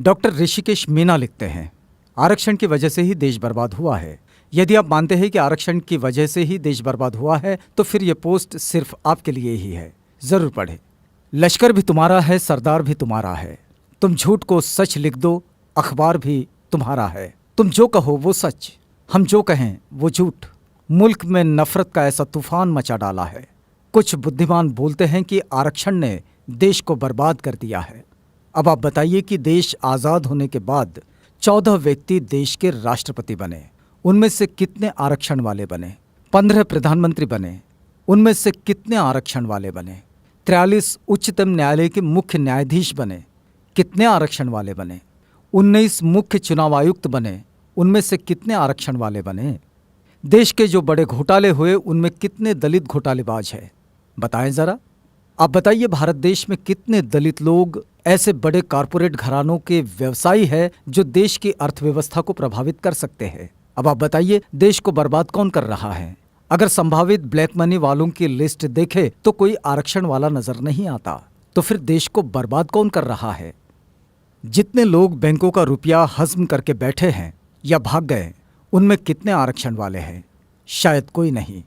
Doctor Rishikesh Meena लिखते हैं, आरक्षण की वजह से ही देश बर्बाद हुआ है। यदि आप मानते हैं कि आरक्षण की वजह से ही देश बर्बाद हुआ है तो फिर यह पोस्ट सिर्फ आपके लिए ही है। जरूर पढ़ें। लश्कर भी तुम्हारा है, सरदार भी तुम्हारा है। तुम झूठ को सच लिख दो, अखबार भी तुम्हारा है। तुम जो कहो वो सच, हम जो कहें वो झूठ। मुल्क में नफरत का ऐसा तूफान मचा डाला है। कुछ बुद्धिमान बोलते हैं कि आरक्षण ने देश को बर्बाद कर दिया है। अब आप बताइए कि देश आज़ाद होने के बाद 14 व्यक्ति देश के राष्ट्रपति बने, उनमें से कितने आरक्षण वाले बने? 15 प्रधानमंत्री बने, उनमें से कितने आरक्षण वाले बने? 43 उच्चतम न्यायालय के मुख्य न्यायाधीश बने, कितने आरक्षण वाले बने? 19 मुख्य चुनाव आयुक्त बने, उनमें से कितने आरक्षण वाले बने? देश के जो बड़े घोटाले हुए उनमें कितने दलित घोटालेबाज हैं? बताएं जरा। आप बताइए, भारत देश में कितने दलित लोग ऐसे बड़े कॉरपोरेट घरानों के व्यवसायी हैं जो देश की अर्थव्यवस्था को प्रभावित कर सकते हैं? अब आप बताइए, देश को बर्बाद कौन कर रहा है? अगर संभावित ब्लैक मनी वालों की लिस्ट देखे तो कोई आरक्षण वाला नजर नहीं आता। तो फिर देश को बर्बाद कौन कर रहा है? जितने लोग बैंकों का रुपया हजम करके बैठे हैं या भाग गए, उनमें कितने आरक्षण वाले हैं? शायद कोई नहीं।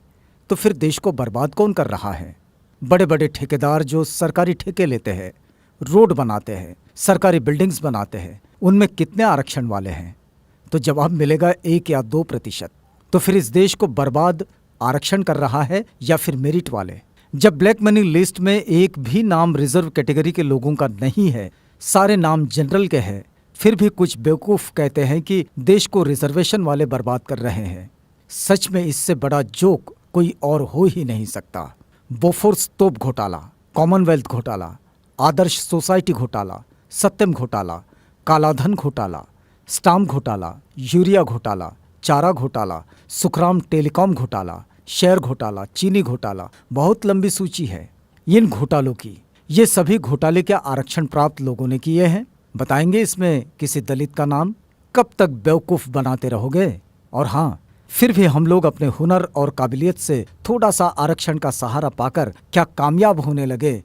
तो फिर देश को बर्बाद कौन कर रहा है? बड़े बड़े ठेकेदार जो सरकारी ठेके लेते हैं, रोड बनाते हैं, सरकारी बिल्डिंग्स बनाते हैं, उनमें कितने आरक्षण वाले हैं? तो जवाब मिलेगा 1 या 2%। तो फिर इस देश को बर्बाद आरक्षण कर रहा है या फिर मेरिट वाले? जब ब्लैक मनी लिस्ट में एक भी नाम रिजर्व कैटेगरी के लोगों का नहीं है, सारे नाम जनरल के हैं, फिर भी कुछ बेवकूफ़ कहते हैं कि देश को रिजर्वेशन वाले बर्बाद कर रहे हैं। सच में इससे बड़ा जोक कोई और हो ही नहीं सकता। बोफोर्स तोप घोटाला, कॉमनवेल्थ घोटाला, आदर्श सोसाइटी घोटाला, सत्यम घोटाला, कालाधन घोटाला, स्टाम्प घोटाला, यूरिया घोटाला, चारा घोटाला, सुखराम टेलीकॉम घोटाला, शेयर घोटाला, चीनी घोटाला, बहुत लंबी सूची है इन घोटालों की। ये सभी घोटाले क्या आरक्षण प्राप्त लोगों ने किए हैं? बताएंगे इसमें किसी दलित का नाम? कब तक बेवकूफ़ बनाते रहोगे? और हाँ, फिर भी हम लोग अपने हुनर और काबिलियत से थोड़ा सा आरक्षण का सहारा पाकर क्या कामयाब होने लगे?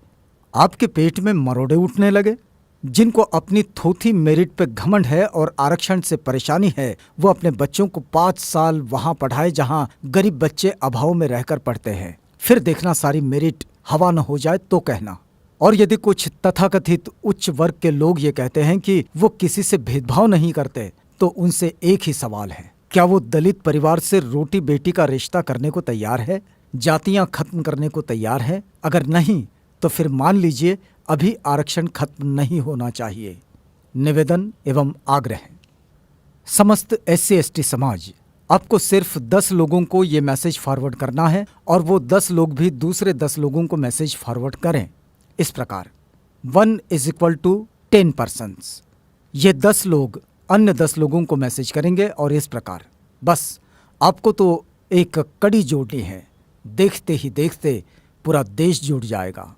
आपके पेट में मरोड़े उठने लगे? जिनको अपनी थोथी मेरिट पे घमंड है और आरक्षण से परेशानी है, वो अपने बच्चों को 5 साल वहां पढ़ाए जहां गरीब बच्चे अभाव में रहकर पढ़ते हैं। फिर देखना सारी मेरिट हवा न हो जाए तो कहना। और यदि कुछ तथाकथित उच्च वर्ग के लोग ये कहते हैं कि वो किसी से भेदभाव नहीं करते, तो उनसे एक ही सवाल है, क्या वो दलित परिवार से रोटी बेटी का रिश्ता करने को तैयार है? जातियां खत्म करने को तैयार है? अगर नहीं तो फिर मान लीजिए अभी आरक्षण खत्म नहीं होना चाहिए। निवेदन एवं आग्रह। समस्त SC/ST समाज, आपको सिर्फ 10 लोगों को ये मैसेज फॉरवर्ड करना है और वो 10 लोग भी दूसरे 10 लोगों को मैसेज फॉरवर्ड करें इस प्रकार: 1 = 10 persons। ये 10 लोग अन्य 10 लोगों को मैसेज करेंगे और इस प्रकार। बस आपको तो एक कड़ी जोड़नी है, देखते ही देखते पूरा देश जुड़ जाएगा।